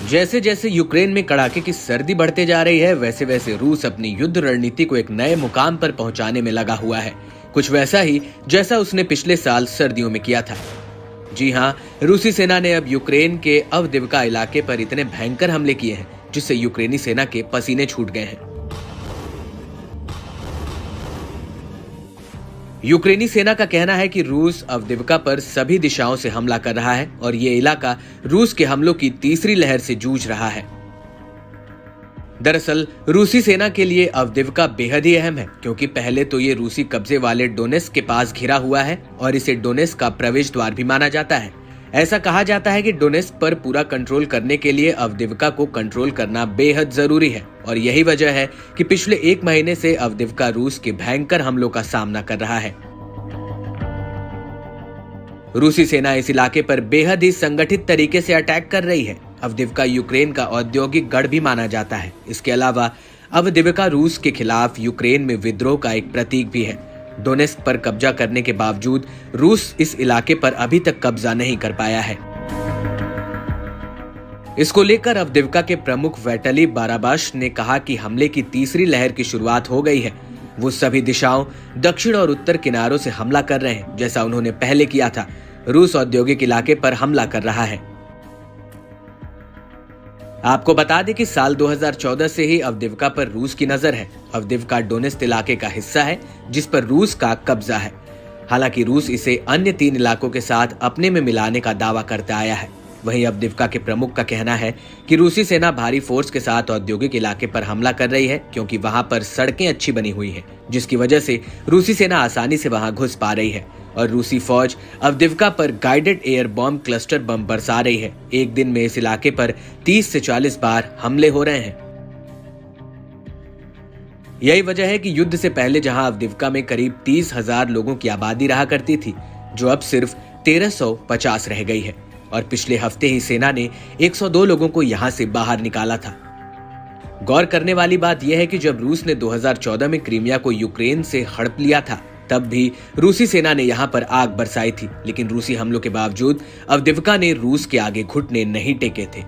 जैसे जैसे यूक्रेन में कड़ाके की सर्दी बढ़ते जा रही है, वैसे वैसे रूस अपनी युद्ध रणनीति को एक नए मुकाम पर पहुंचाने में लगा हुआ है। कुछ वैसा ही जैसा उसने पिछले साल सर्दियों में किया था। जी हां, रूसी सेना ने अब यूक्रेन के अवदिव्का इलाके पर इतने भयंकर हमले किए हैं जिससे यूक्रेनी सेना के पसीने छूट गए हैं। यूक्रेनी सेना का कहना है कि रूस अवदिव्का पर सभी दिशाओं से हमला कर रहा है और ये इलाका रूस के हमलों की तीसरी लहर से जूझ रहा है। दरअसल रूसी सेना के लिए अवदिव्का बेहद ही अहम है, क्योंकि पहले तो ये रूसी कब्जे वाले डोनेस्क के पास घिरा हुआ है और इसे डोनेस्क का प्रवेश द्वार भी माना जाता है। ऐसा कहा जाता है कि डोनेस्क पर पूरा कंट्रोल करने के लिए अवदिव्का को कंट्रोल करना बेहद जरूरी है और यही वजह है कि पिछले 1 महीने से अवदिव्का रूस के भयंकर हमलों का सामना कर रहा है। रूसी सेना इस इलाके पर बेहद ही संगठित तरीके से अटैक कर रही है। अवदिव्का यूक्रेन का औद्योगिक गढ़ भी माना जाता है। इसके अलावा अवदिव्का रूस के खिलाफ यूक्रेन में विद्रोह का एक प्रतीक भी है। डोनेस्क पर कब्जा करने के बावजूद रूस इस इलाके पर अभी तक कब्जा नहीं कर पाया है। इसको लेकर अवदिव्का के प्रमुख वैटली बाराबाश ने कहा कि हमले की तीसरी लहर की शुरुआत हो गई है। वो सभी दिशाओं, दक्षिण और उत्तर किनारों से हमला कर रहे हैं, जैसा उन्होंने पहले किया था। रूस औद्योगिक इलाके पर हमला कर रहा है। आपको बता दें कि साल 2014 से ही अवदिव्का पर रूस की नजर है। अवदिव्का डोनेस्क इलाके का हिस्सा है जिस पर रूस का कब्जा है। हालांकि रूस इसे अन्य 3 इलाकों के साथ अपने में मिलाने का दावा करता आया है। वहीं अवदिव्का के प्रमुख का कहना है कि रूसी सेना भारी फोर्स के साथ औद्योगिक इलाके पर हमला कर रही है, क्योंकि वहां पर सड़कें अच्छी बनी हुई हैं, जिसकी वजह से रूसी सेना आसानी से वहां घुस पा रही है और रूसी फौज अवदिव्का पर guided air bomb cluster bomb बरसा रही है। एक दिन में इस इलाके पर 30 से 40 बार हमले हो रहे हैं। यही वजह है कि युद्ध से पहले जहां अवदिव्का में करीब 30,000 लोगों की आबादी रहा करती थी, जो अब सिर्फ 1350 रह गई है और पिछले हफ्ते ही सेना ने 102 लोगों को यहां से बाहर निकाला था। गौर करने वाली बात यह है कि जब रूस ने 2014 में क्रीमिया को यूक्रेन से हड़प लिया था, तब भी रूसी सेना ने यहां पर आग बरसाई थी, लेकिन रूसी हमलों के बावजूद अवदिव्का ने रूस के आगे घुटने नहीं टेके थे।